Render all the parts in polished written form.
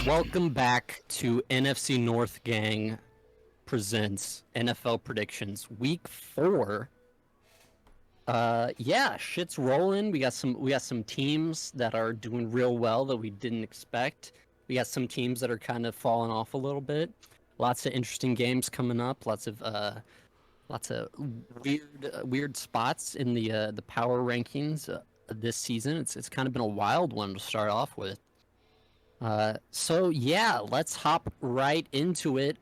Welcome back to NFC North Gang presents NFL predictions week 4. Yeah, shit's rolling. We got some teams that are doing real well that we didn't expect. We got some teams that are kind of falling off a little bit. Lots of interesting games coming up. Lots of weird spots in the power rankings this season. It's kind of been a wild one to start off with. So yeah, let's hop right into it.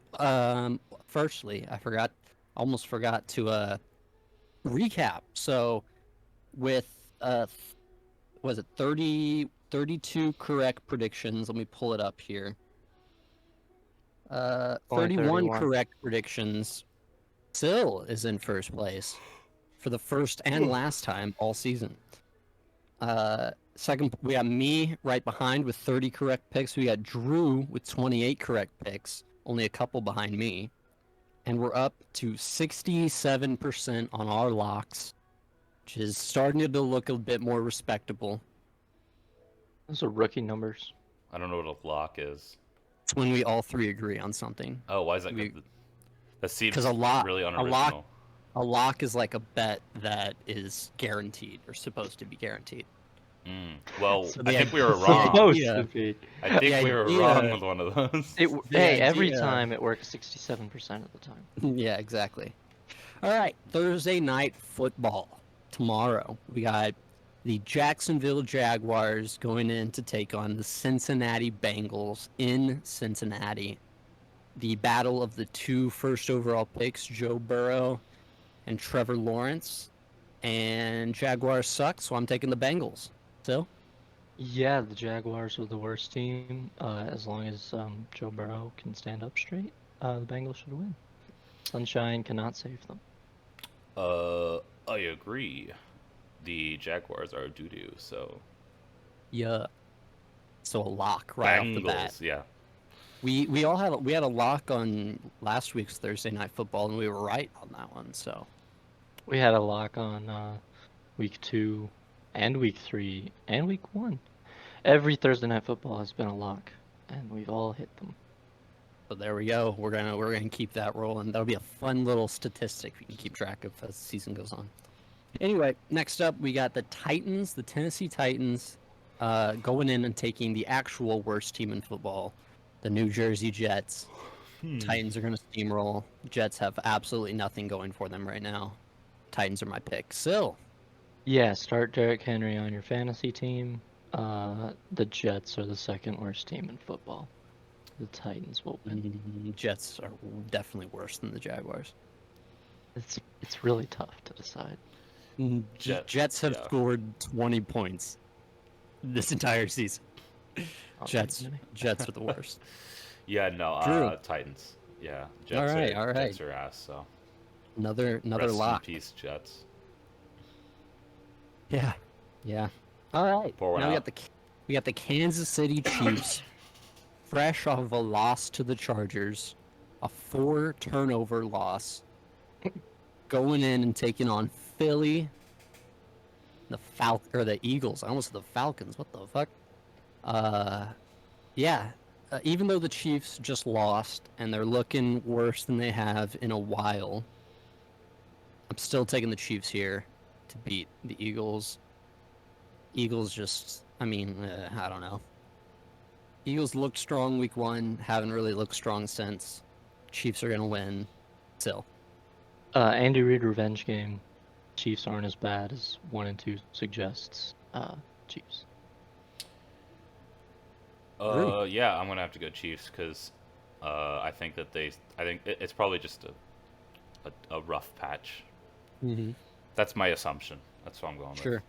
Firstly, almost forgot to recap. So with was it 32 correct predictions? Let me pull it up here. 31 correct predictions. Still is in first place for the first and last time all season. Second, we got me right behind with 30 correct picks. We got Drew with 28 correct picks, only a couple behind me. And we're up to 67% on our locks, which is starting to look a bit more respectable. Those are rookie numbers. I don't know what a lock is. It's when we all three agree on something. Oh, why is that? That seems really unoriginal. A lock is like a bet that is guaranteed or supposed to be guaranteed. Well, so I think we were wrong. To be. I think we were wrong with one of those. Every time it works 67% of the time. Yeah, exactly. All right, Thursday night football. Tomorrow, we got the Jacksonville Jaguars going in to take on the Cincinnati Bengals in Cincinnati. The battle of the 2 first overall picks, Joe Burrow and Trevor Lawrence. And Jaguars suck, so I'm taking the Bengals. So? Yeah, the Jaguars are the worst team. As long as Joe Burrow can stand up straight, the Bengals should win. Sunshine cannot save them. I agree. The Jaguars are doo-doo, so... Yeah. So a lock right Bengals, off the bat. Yeah. We had a lock on last week's Thursday Night Football, and we were right on that one, so... We had a lock on week 2 and week 3 and week 1. Every Thursday Night Football has been a lock, and we've all hit them. So there we go. We're gonna keep that rolling. That'll be a fun little statistic we can keep track of as the season goes on. Anyway, next up we got the Titans, the Tennessee Titans, going in and taking the actual worst team in football, the New Jersey Jets. Titans are gonna steamroll. Jets have absolutely nothing going for them right now. Titans are my pick. Still. Yeah, start Derrick Henry on your fantasy team. The Jets are the second worst team in football. The Titans will win. Jets are definitely worse than the Jaguars. It's really tough to decide. Jets have scored 20 points this entire season. Jets are the worst. Yeah, no, Titans. Yeah, Jets Jets are ass, so... Another Rest lock. in peace, Jets. Yeah. All right. Now we got the Kansas City Chiefs, fresh off of a loss to the Chargers, a 4-turnover loss, going in and taking on Philly, the Eagles. I almost said the Falcons. What the fuck? Even though the Chiefs just lost and they're looking worse than they have in a while, I'm still taking the Chiefs here to beat the Eagles. Eagles just, I don't know. Eagles looked strong week 1, haven't really looked strong since. Chiefs are going to win still. Andy Reid revenge game. Chiefs aren't as bad as 1 and 2 suggests. Chiefs. Yeah, I'm going to have to go Chiefs because I think it's probably just a rough patch. Mm-hmm. That's my assumption. That's what I'm going with. Sure.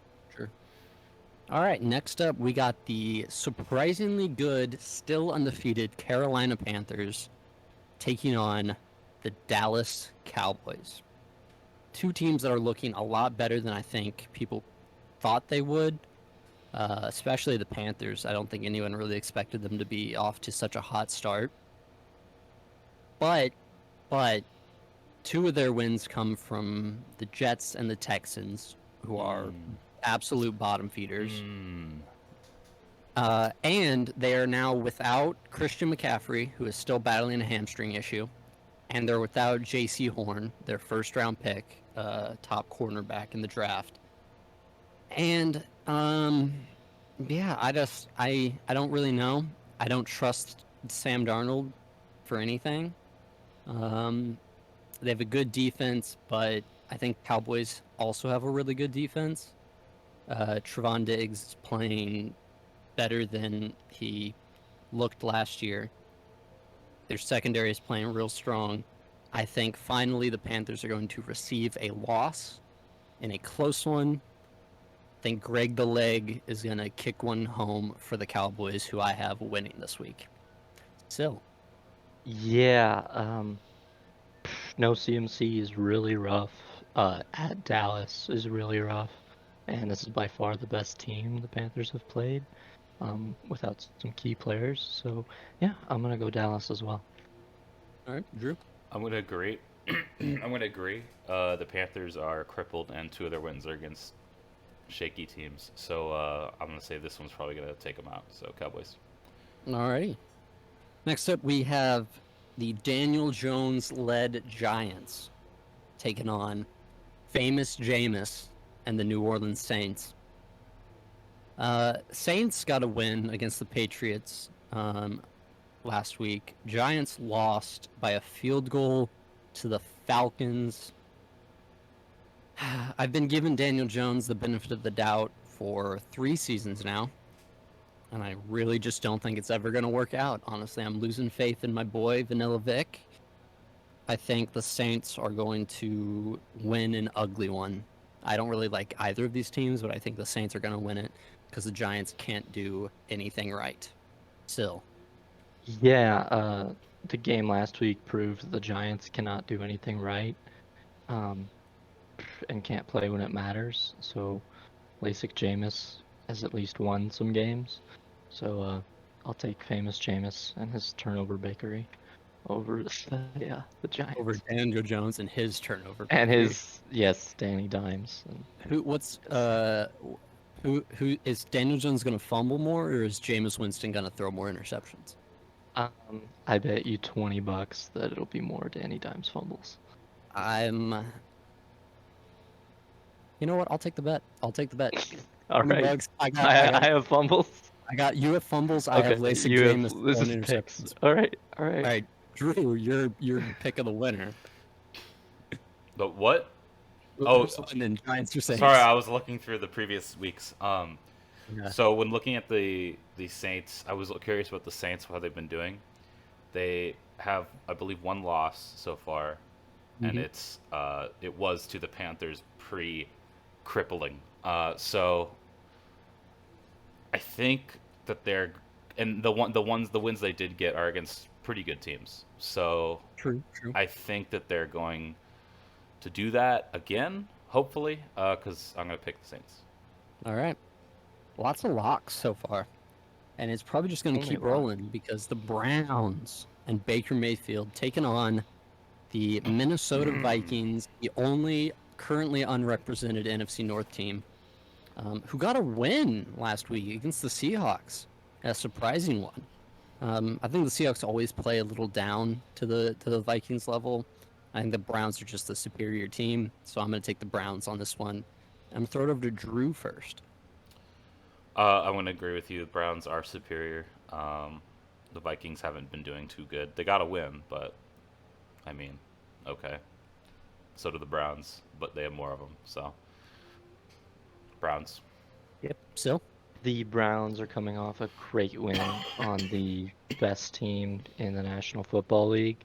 All right, next up, we got the surprisingly good, still undefeated Carolina Panthers taking on the Dallas Cowboys. 2 teams that are looking a lot better than I think people thought they would, especially the Panthers. I don't think anyone really expected them to be off to such a hot start. But 2 of their wins come from the Jets and the Texans, who are absolute bottom feeders. And they are now without Christian McCaffrey, who is still battling a hamstring issue. And they're without J.C. Horn, their first-round pick, top cornerback in the draft. And, yeah, I don't really know. I don't trust Sam Darnold for anything. They have a good defense, but I think Cowboys also have a really good defense. Trevon Diggs is playing better than he looked last year. Their secondary is playing real strong. I think finally the Panthers are going to receive a loss in a close one. I think Greg the Leg is going to kick one home for the Cowboys, who I have winning this week. Still. Yeah, no CMC is really rough. At Dallas is really rough. And this is by far the best team the Panthers have played, without some key players. So, yeah, I'm going to go Dallas as well. All right, Drew. I'm going to agree. I'm going to agree. The Panthers are crippled, and 2 of their wins are against shaky teams. So I'm going to say this one's probably going to take them out. So Cowboys. All righty. Next up, we have the Daniel Jones-led Giants taking on famous Jameis and the New Orleans Saints. Saints got a win against the Patriots last week. Giants lost by a field goal to the Falcons. I've been giving Daniel Jones the benefit of the doubt for 3 seasons now, and I really just don't think it's ever going to work out. Honestly, I'm losing faith in my boy, Vanilla Vic. I think the Saints are going to win an ugly one. I don't really like either of these teams, but I think the Saints are going to win it because the Giants can't do anything right. Still. Yeah, the game last week proved that the Giants cannot do anything right, and can't play when it matters. So, LASIK Jameis has at least won some games. So, I'll take famous Jameis and his turnover bakery over the Giants. Over Daniel Jones and his turnover. And his, yes, Danny Dimes. And Who is Daniel Jones going to fumble more, or is Jameis Winston going to throw more interceptions? I bet you $20 that it'll be more Danny Dimes fumbles. You know what? I'll take the bet. All right. Bugs. I have fumbles. I got you have fumbles. I have LASIK you have Jameis this throwing is picks. interceptions. All right. All right, Drew, your pick of the winner. The what? And then Giants are Saints. Sorry, I was looking through the previous weeks. Yeah. So when looking at the Saints, I was curious about the Saints, how they've been doing. They have, I believe, 1 loss so far, and it was to the Panthers pre-crippling. So I think that the wins they did get are against pretty good teams. So True. I think that they're going to do that again, hopefully, because I'm going to pick the Saints. All right. Lots of locks so far. And it's probably just going to keep rolling because the Browns and Baker Mayfield taking on the Minnesota Vikings, the only currently unrepresented NFC North team, who got a win last week against the Seahawks, a surprising one. I think the Seahawks always play a little down to the Vikings level. I think the Browns are just the superior team, so I'm going to take the Browns on this one. I'm going to throw it over to Drew first. I'm going to agree with you. The Browns are superior. The Vikings haven't been doing too good. They got a win, but, I mean, okay. So do the Browns, but they have more of them, so. Browns. Yep. So? The Browns are coming off a great win on the best team in the National Football League.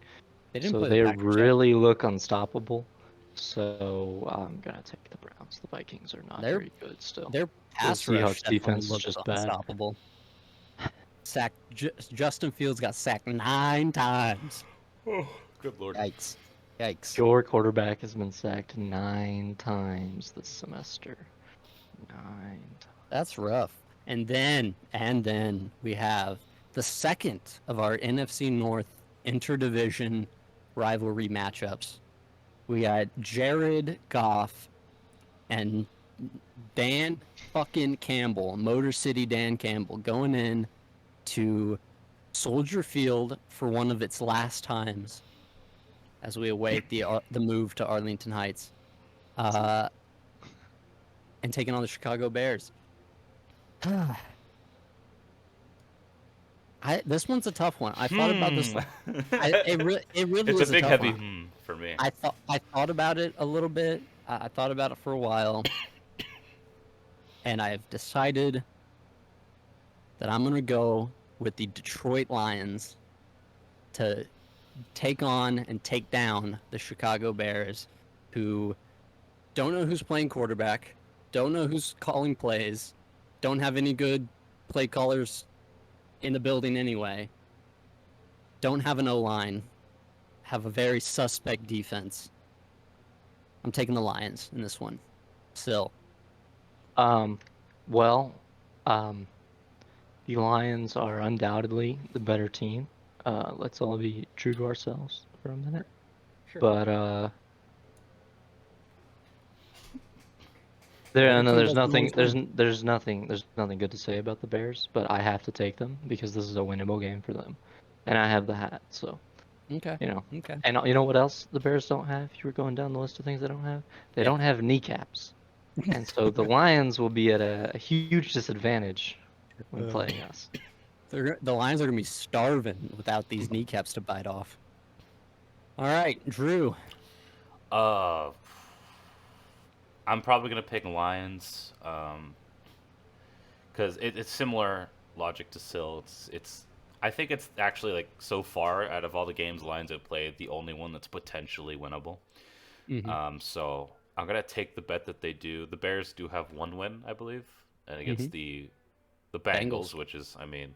They really look unstoppable. So I'm gonna take the Browns. The Vikings are not very good still. Their pass rush defense is just bad. Unstoppable. Justin Fields got sacked 9 times. Oh, good lord! Yikes! Your quarterback has been sacked 9 times this semester. 9. That's rough. And then we have the second of our NFC North interdivision rivalry matchups. We got Jared Goff and Dan fucking Campbell, Motor City Dan Campbell, going in to Soldier Field for one of its last times as we await the move to Arlington Heights, and taking on the Chicago Bears. This one's a tough one. I thought about this. It really It's a is a big tough heavy one. for me. I thought about it a little bit. I thought about it for a while, and I've decided that I'm gonna go with the Detroit Lions to take on and take down the Chicago Bears, who don't know who's playing quarterback, don't know who's calling plays, don't have any good play callers in the building anyway, don't have an O-line, have a very suspect defense. I'm taking the Lions in this one. Still. Well, the Lions are undoubtedly the better team. Let's all be true to ourselves for a minute. Sure. But there's nothing good to say about the Bears, but I have to take them because this is a winnable game for them, and I have the hat. So Okay. Okay. And you know what else the Bears don't have? You were going down the list of things they don't have. They don't have kneecaps, and so the Lions will be at a huge disadvantage when playing us. The Lions are gonna be starving without these kneecaps to bite off. All right, Drew. I'm probably gonna pick Lions, because it's similar logic to Sill. I think it's actually like so far out of all the games Lions have played, the only one that's potentially winnable. Mm-hmm. So I'm gonna take the bet that they do. The Bears do have one win, I believe, and against the Bengals, which is, I mean,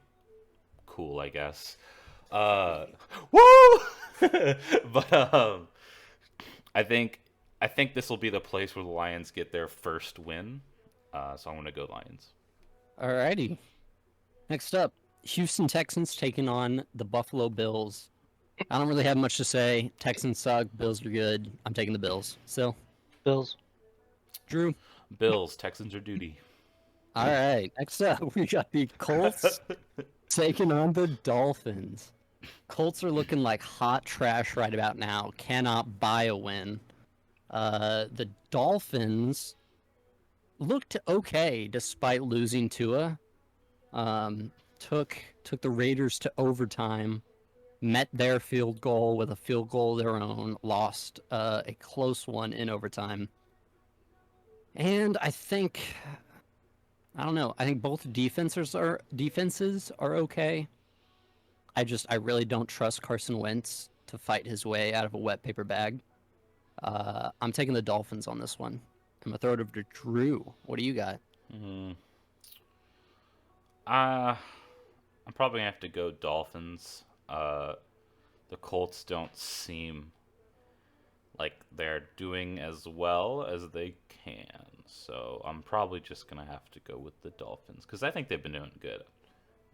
cool, I guess. Woo! But I think this will be the place where the Lions get their first win. So I'm gonna go Lions. All righty. Next up, Houston Texans taking on the Buffalo Bills. I don't really have much to say. Texans suck. Bills are good. I'm taking the Bills. So, Bills. Drew. Bills. Texans are duty. All right. Next up, we got the Colts taking on the Dolphins. Colts are looking like hot trash right about now. Cannot buy a win. The Dolphins looked okay despite losing Tua. Took the Raiders to overtime, met their field goal with a field goal of their own, lost a close one in overtime. And I don't know. I think both defenses are okay. I really don't trust Carson Wentz to fight his way out of a wet paper bag. I'm taking the Dolphins on this one. I'm gonna throw it over to Drew. What do you got? I'm probably gonna have to go Dolphins. The Colts don't seem like they're doing as well as they can, so I'm probably just gonna have to go with the Dolphins because I think they've been doing good,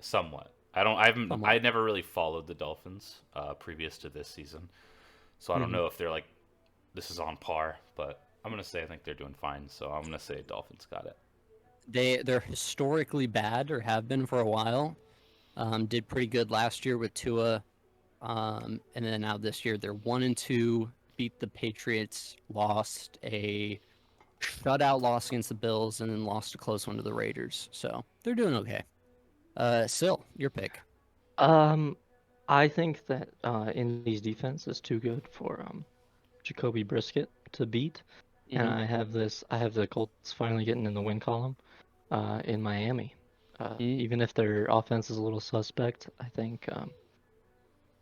somewhat. I never really followed the Dolphins previous to this season, so I don't know if they're like this is on par, but I'm gonna say I think they're doing fine, so I'm gonna say Dolphins got it. They're historically bad or have been for a while. Did pretty good last year with Tua, and then now this year they're 1-2. Beat the Patriots, lost a shutout loss against the Bills, and then lost a close one to the Raiders. So they're doing okay. Sil, your pick. I think that Indy's defense is too good for Jacoby Brissett to beat, and I have the Colts finally getting in the win column in Miami. Even if their offense is a little suspect, I think I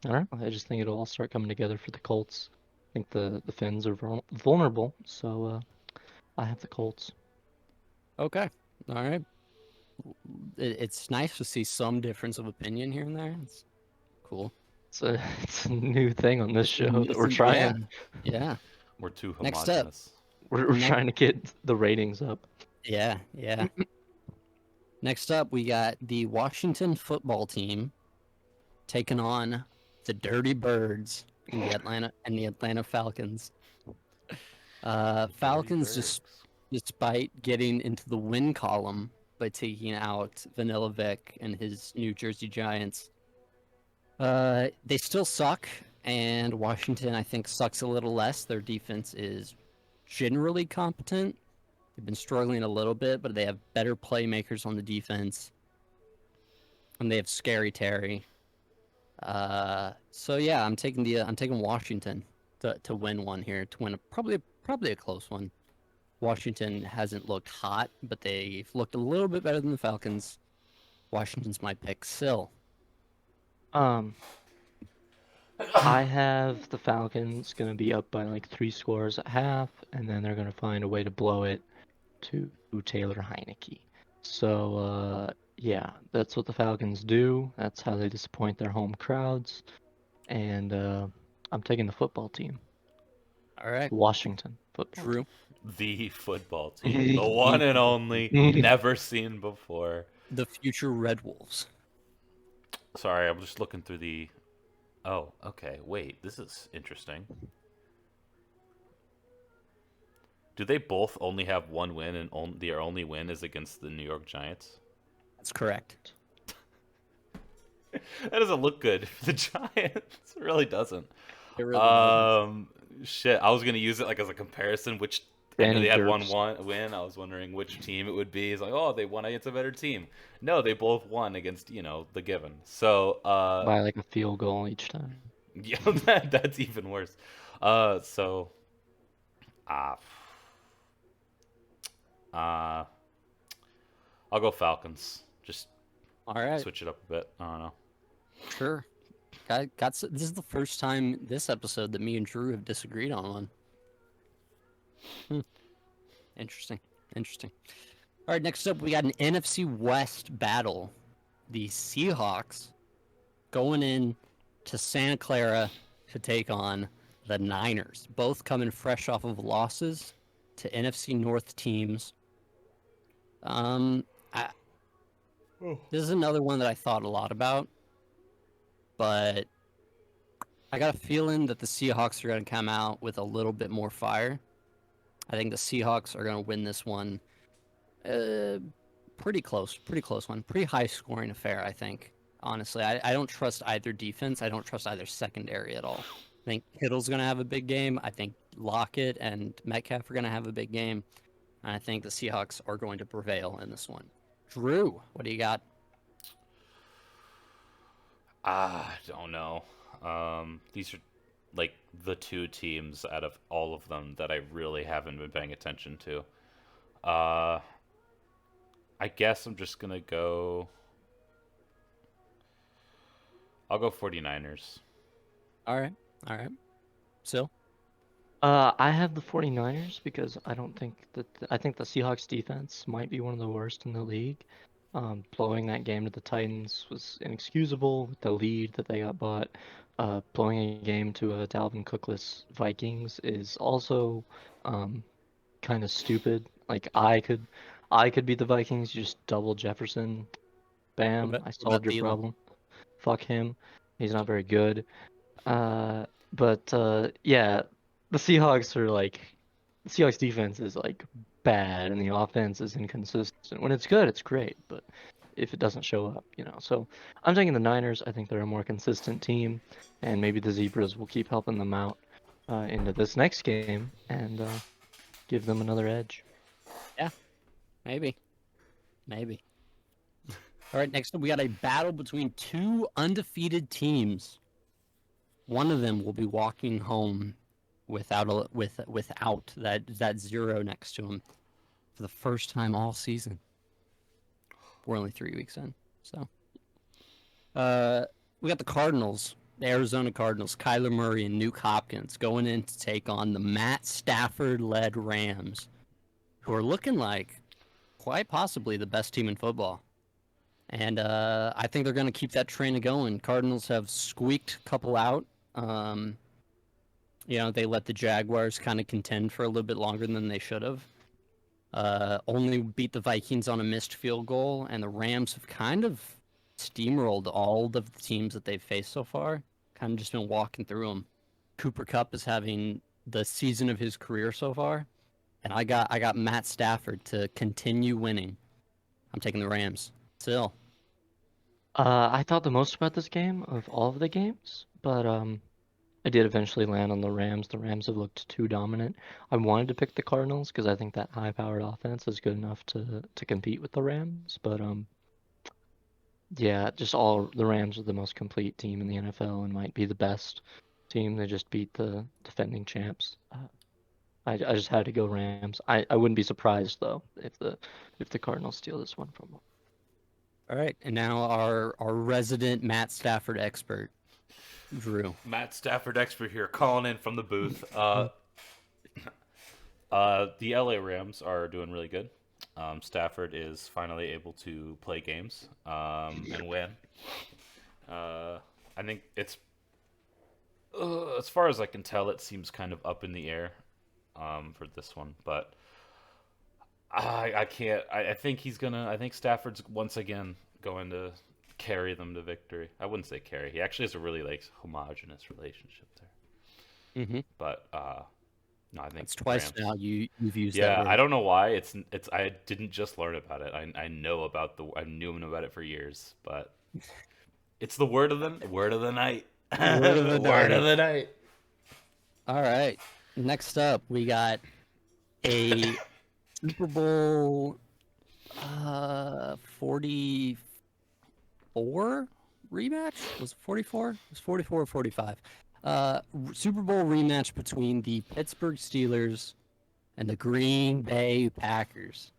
don't know. I just think it'll all start coming together for the Colts. I think the Finns are vulnerable, so I have the Colts. Okay, all right. It's nice to see some difference of opinion here and there. It's cool. It's a new thing on this show that we're trying. Yeah. We're too Next up. homogenous. We're trying to get the ratings up. Yeah. Next up, we got the Washington football team taking on the Dirty Birds and the Atlanta Falcons. Falcons despite getting into the win column by taking out Vanilla Vic and his New Jersey Giants. They still suck, and Washington, I think, sucks a little less. Their defense is generally competent. They've been struggling a little bit, but they have better playmakers on the defense, and they have Scary Terry. So yeah, I'm taking Washington to win one here, to win probably a close one. Washington hasn't looked hot, but they've looked a little bit better than the Falcons. Washington's my pick still. Um, I have the Falcons gonna be up by like 3 scores at half, and then they're gonna find a way to blow it to Taylor Heineke. So yeah, that's what the Falcons do. That's how they disappoint their home crowds. And I'm taking the football team, All right, Washington football Drew. The football team, the one and only, team. never seen before. The future Red Wolves. Sorry, I'm just looking through the. Oh, okay. Wait, this is interesting. Do they both only have one win, and their only win is against the New York Giants? That's correct. That doesn't look good for the Giants. It really doesn't. It really doesn't. Shit. I was gonna use it like as a comparison. Which I know Danny they had Dirbs. one win. I was wondering which team it would be. It's like, oh, they won against a better team. No, they both won against the given. So By like a field goal each time. yeah, that's even worse. So uh, uh, I'll go Falcons. Just All right, switch it up a bit. I don't know. sure. This is the first time this episode that me and Drew have disagreed on one. Interesting. All right, next up we got an NFC West battle. The Seahawks going in to Santa Clara to take on the Niners. Both coming fresh off of losses to NFC North teams. This is another one that I thought a lot about, but I got a feeling that the Seahawks are going to come out with a little bit more fire. I think the Seahawks are going to win this one. Pretty close one. Pretty high scoring affair, I think. Honestly, I don't trust either defense. I don't trust either secondary at all. I think Kittle's going to have a big game. I think Lockett and Metcalf are going to have a big game. And I think the Seahawks are going to prevail in this one. Drew, what do you got? I don't know. These are like the two teams out of all of them that I really haven't been paying attention to. I guess I'm just gonna go. I'll go 49ers. All right. So, I have the 49ers because I think the Seahawks defense might be one of the worst in the league. Blowing that game to the Titans was inexcusable with the lead that they got bought. Blowing a game to a Dalvin Cookless Vikings is also kind of stupid. Like I could be the Vikings, you just double Jefferson. Bam, I solved your Thielen? problem. Fuck him. He's not very good. But yeah, the Seahawks defense is like bad and the offense is inconsistent. When it's good, it's great, but if it doesn't show up, So I'm taking the Niners. I think they're a more consistent team, and maybe the Zebras will keep helping them out into this next game and give them another edge. Yeah, maybe. All right, next up we got a battle between two undefeated teams. One of them will be walking home without that 0 next to him for the first time all season. We're only 3 weeks in, so. We got the Cardinals, the Arizona Cardinals, Kyler Murray and Nuke Hopkins going in to take on the Matt Stafford-led Rams, who are looking like quite possibly the best team in football. And I think they're going to keep that train going. Cardinals have squeaked a couple out. They let the Jaguars kind of contend for a little bit longer than they should have. Only beat the Vikings on a missed field goal, and the Rams have kind of steamrolled all of the teams that they've faced so far. Kind of just been walking through them. Cooper Kupp is having the season of his career so far, and I got Matt Stafford to continue winning. I'm taking the Rams. Still. I thought the most about this game of all of the games, but I did eventually land on the Rams. The Rams have looked too dominant. I wanted to pick the Cardinals because I think that high-powered offense is good enough to compete with the Rams, but yeah, just all the Rams are the most complete team in the NFL and might be the best team. They just beat the defending champs. I just had to go Rams. I wouldn't be surprised though if the Cardinals steal this one from them. All right, and now our resident Matt Stafford expert, Drew. Matt Stafford expert here, calling in from the booth. The LA Rams are doing really good. Stafford is finally able to play games and win. I think it's, as far as I can tell, it seems kind of up in the air for this one. But I can't. I think he's gonna. I think Stafford's once again going to carry them to victory. I wouldn't say carry. He actually has a really homogenous relationship there. Mm-hmm. But no, I think It's twice Rams. now you've used that Yeah, word. I don't know why. It's I didn't just learn about it. I know about I knew about it for years, but it's the word of the night. Word of the Word of night. the night. All right. Next up, we got a Super Bowl 44 rematch. Was it 44? It was 44 or 45. Super Bowl rematch between the Pittsburgh Steelers and the Green Bay Packers.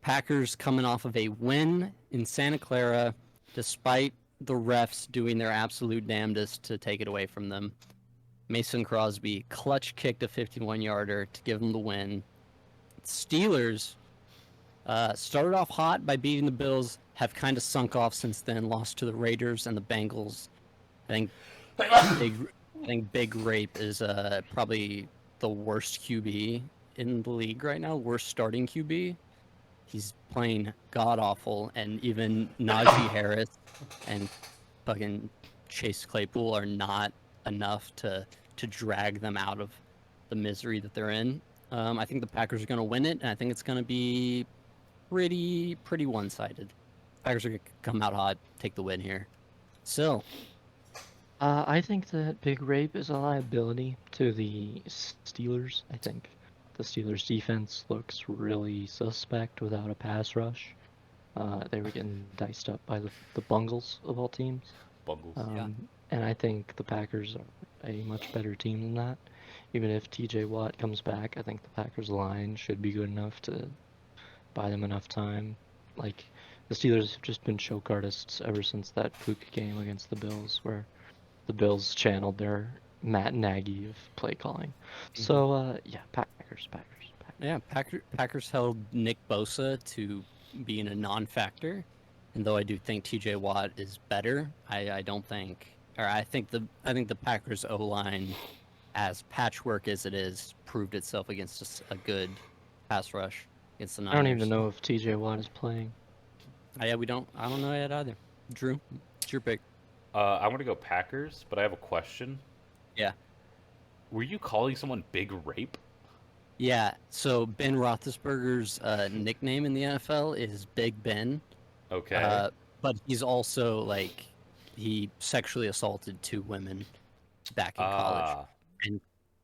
Packers coming off of a win in Santa Clara, despite the refs doing their absolute damnedest to take it away from them. Mason Crosby clutch kicked a 51-yarder to give them the win. Steelers started off hot by beating the Bills, have kind of sunk off since then, lost to the Raiders and the Bengals. I think Big Rape is probably the worst QB in the league right now, worst starting QB. He's playing god-awful, and even Najee Harris and fucking Chase Claypool are not enough to drag them out of the misery that they're in. I think the Packers are going to win it, and I think it's going to be pretty one-sided. Packers are going to come out hot, take the win here. So, I think that Big Rape is a liability to the Steelers. I think the Steelers' defense looks really suspect without a pass rush. They were getting diced up by the Bungles of all teams. Bungles. Yeah. And I think the Packers are a much better team than that. Even if TJ Watt comes back, I think the Packers line should be good enough to buy them enough time. Like, the Steelers have just been choke artists ever since that fluke game against the Bills, where the Bills channeled their Matt Nagy of play calling. So, yeah, Packers. yeah, Packers held Nick Bosa to being a non-factor, and though I do think TJ Watt is better, I think the Packers O-line, as patchwork as it is, proved itself against a good pass rush against the Niners. I don't even know if TJ Watt is playing. Yeah, I don't know yet either. Drew, it's your pick. I'm gonna go Packers, but I have a question. Yeah. Were you calling someone Big Rape? Yeah, so Ben Roethlisberger's nickname in the NFL is Big Ben. Okay. But he's also, he sexually assaulted 2 women back in college and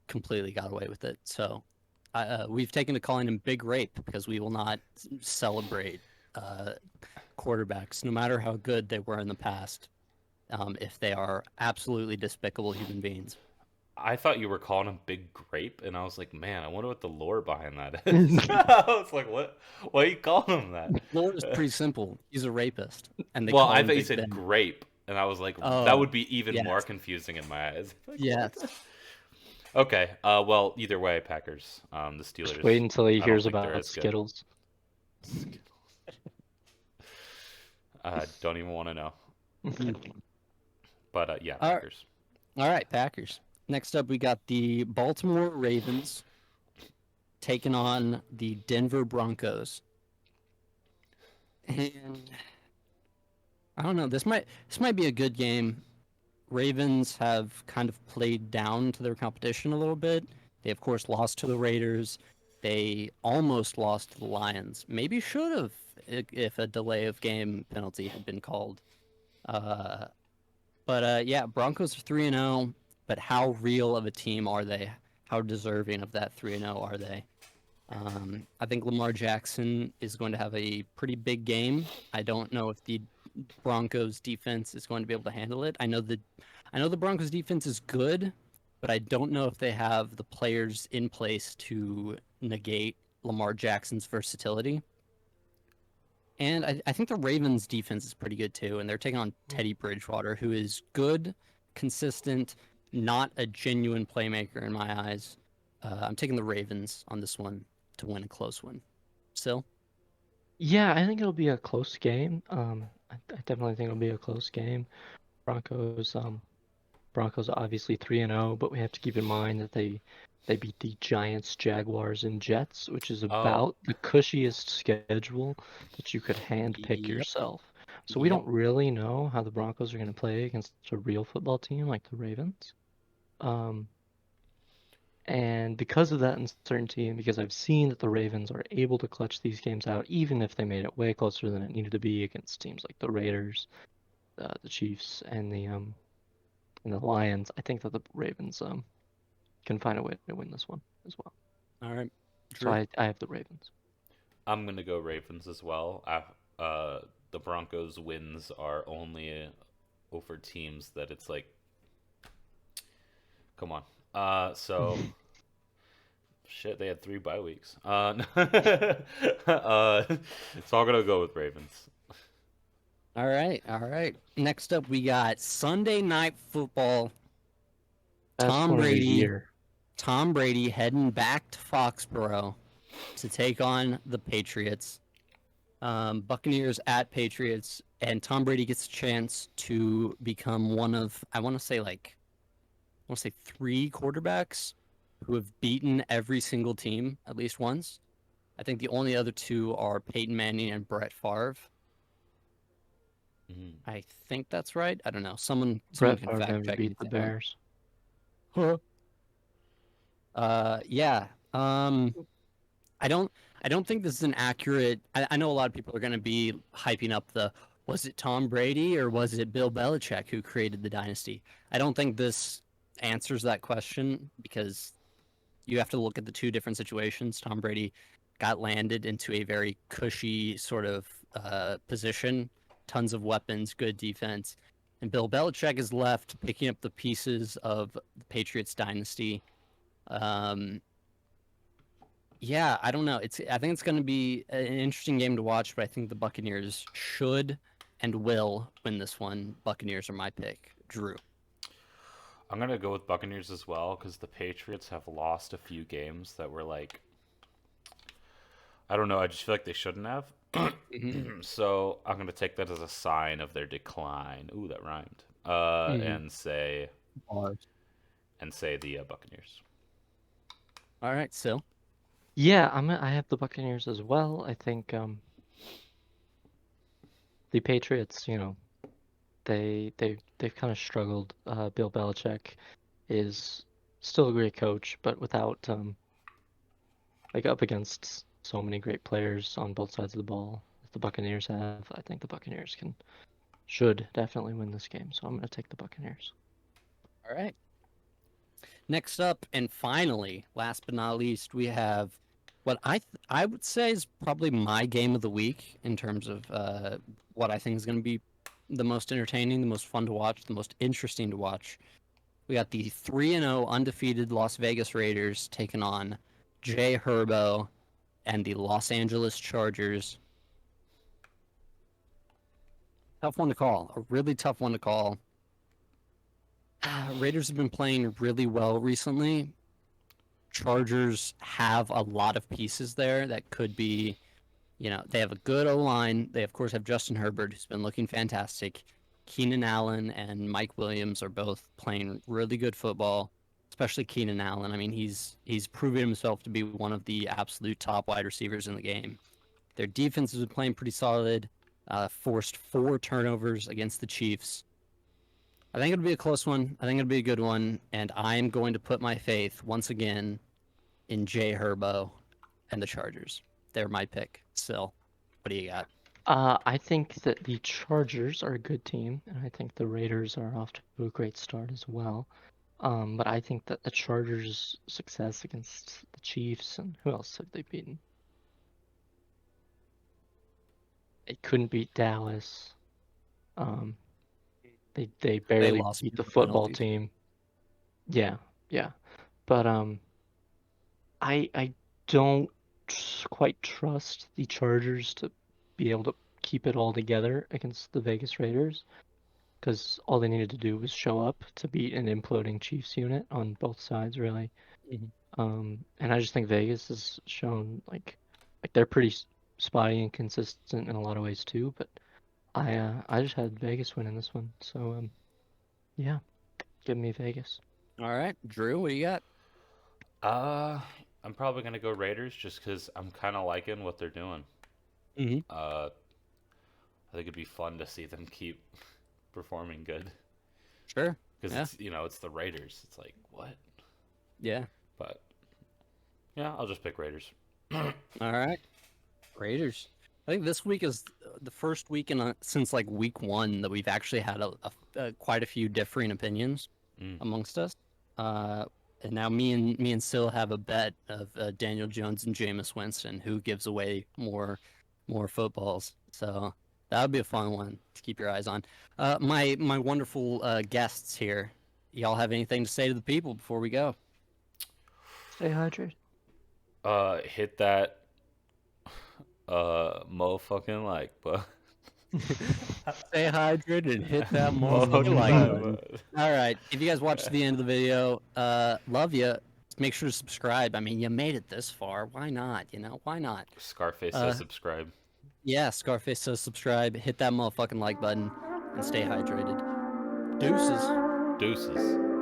completely got away with it. So we've taken to calling him Big Rape because we will not celebrate quarterbacks, no matter how good they were in the past, if they are absolutely despicable human beings. I thought you were calling him Big Grape, and I was like, man, I wonder what the lore behind that is. I was like, what? Why are you calling him that? The lore is pretty simple. He's a rapist. And they Well, call I him thought you Big said Ben. grape, and I was like, Oh, that would be even yes. more confusing in my eyes. Like, Yes. okay. Well, either way, Packers. The Steelers. Just wait until he I don't hears think they're about as good. Skittles. Don't even want to know. But yeah, All right. Packers. All right, Packers. Next up, we got the Baltimore Ravens taking on the Denver Broncos. And I don't know. This might be a good game. Ravens have kind of played down to their competition a little bit. They, of course, lost to the Raiders. They almost lost to the Lions. Maybe should have if a delay of game penalty had been called. But yeah, Broncos are 3-0. But how real of a team are they? How deserving of that 3-0 are they? I think Lamar Jackson is going to have a pretty big game. I don't know if the Broncos defense is going to be able to handle it. I know the Broncos defense is good, but I don't know if they have the players in place to negate Lamar Jackson's versatility. And I think the Ravens defense is pretty good too, and they're taking on Teddy Bridgewater, who is good, consistent, not a genuine playmaker in my eyes. I'm taking the Ravens on this one to win a close one. Still? Yeah, I think it'll be a close game. I definitely think it'll be a close game. Broncos, Broncos are obviously 3-0, but we have to keep in mind that they beat the Giants, Jaguars, and Jets, which is Oh, about the cushiest schedule that you could handpick Yep. yourself. So we Yep. don't really know how the Broncos are going to play against a real football team like the Ravens. And because of that uncertainty, and because I've seen that the Ravens are able to clutch these games out, even if they made it way closer than it needed to be against teams like the Raiders, the Chiefs, and the Lions, I think that the Ravens can find a way to win this one as well. All right. So Drew. I have the Ravens. I'm gonna go Ravens as well. The Broncos wins are only over teams that it's like, come on. So shit, they had 3 bye weeks. So I'm gonna go with Ravens. All right. All right. Next up, we got Sunday Night Football. Best Tom one of the Brady. year. Tom Brady heading back to Foxborough to take on the Patriots. Buccaneers at Patriots, and Tom Brady gets a chance to become one of, I want to say 3 quarterbacks who have beaten every single team at least once. I think the only other 2 are Peyton Manning and Brett Favre. Mhm. I think that's right. I don't know. Someone Brett can Favre fact never check me beat if the they want. Bears. Yeah. I don't think this is an accurate. I know a lot of people are going to be hyping up was it Tom Brady or was it Bill Belichick who created the dynasty? I don't think this answers that question because you have to look at the 2 different situations. Tom Brady got landed into a very cushy sort of position, tons of weapons, good defense, and Bill Belichick is left picking up the pieces of the Patriots dynasty. Um, yeah, I don't know. I think it's going to be an interesting game to watch, but I think the Buccaneers should and will win this one. Buccaneers are my pick. Drew. I'm gonna go with Buccaneers as well because the Patriots have lost a few games that were like, I don't know. I just feel like they shouldn't have. Mm-hmm. So I'm gonna take that as a sign of their decline. Ooh, that rhymed. Mm-hmm. And say the Buccaneers. All right, so Yeah, I have the Buccaneers as well. I think the Patriots, they've kind of struggled. Bill Belichick is still a great coach, but without up against so many great players on both sides of the ball that the Buccaneers have, I think the Buccaneers should definitely win this game. So I'm going to take the Buccaneers. all right. Next up, and finally, last but not least, we have what I would say is probably my game of the week in terms of what I think is going to be the most entertaining, the most fun to watch, the most interesting to watch. We got the 3-0 undefeated Las Vegas Raiders taking on Jay Herbo and the Los Angeles Chargers. Tough one to call. A really tough one to call. Raiders have been playing really well recently. Chargers have a lot of pieces there that could be, they have a good O-line. They, of course, have Justin Herbert, who's been looking fantastic. Keenan Allen and Mike Williams are both playing really good football, especially Keenan Allen. I mean, he's proven himself to be one of the absolute top wide receivers in the game. Their defense has been playing pretty solid, forced 4 turnovers against the Chiefs. I think it'll be a close one. I think it'll be a good one, and I am going to put my faith once again in Jay Herbo and the Chargers. They're my pick. Still, what do you got? I think that the Chargers are a good team, and I think the Raiders are off to a great start as well. But I think that the Chargers' success against the Chiefs and who else have they beaten? They couldn't beat Dallas. Um, they They barely lost beat the because of football penalties. team. Yeah, yeah. But I don't quite trust the Chargers to be able to keep it all together against the Vegas Raiders, because all they needed to do was show up to beat an imploding Chiefs unit on both sides, really. Mhm. And I just think Vegas has shown like they're pretty spotty and consistent in a lot of ways too. But I just had Vegas winning this one, so yeah, give me Vegas. All right, Drew, what do you got? I'm probably gonna go Raiders just because I'm kind of liking what they're doing. Mm-hmm. I think it'd be fun to see them keep performing good Sure. because Yeah. it's the Raiders. It's like what? Yeah. But yeah, I'll just pick Raiders. All right, Raiders. I think this week is the first week since like week 1 that we've actually had quite a few differing opinions Mm. amongst us. And now me and Sil have a bet of Daniel Jones and Jameis Winston, who gives away more footballs. So that would be a fun one to keep your eyes on. My wonderful guests here. Y'all have anything to say to the people before we go? Stay hydrated. Hit that motherfucking like, but Stay hydrated and hit that Oh, motherfucking like no, button. but- All right. If you guys watched the end of the video, love you. Make sure to subscribe. I mean, you made it this far. Why not? Why not? Scarface Uh, says subscribe. Yeah, Scarface says subscribe. Hit that motherfucking like button and stay hydrated. Deuces. Deuces.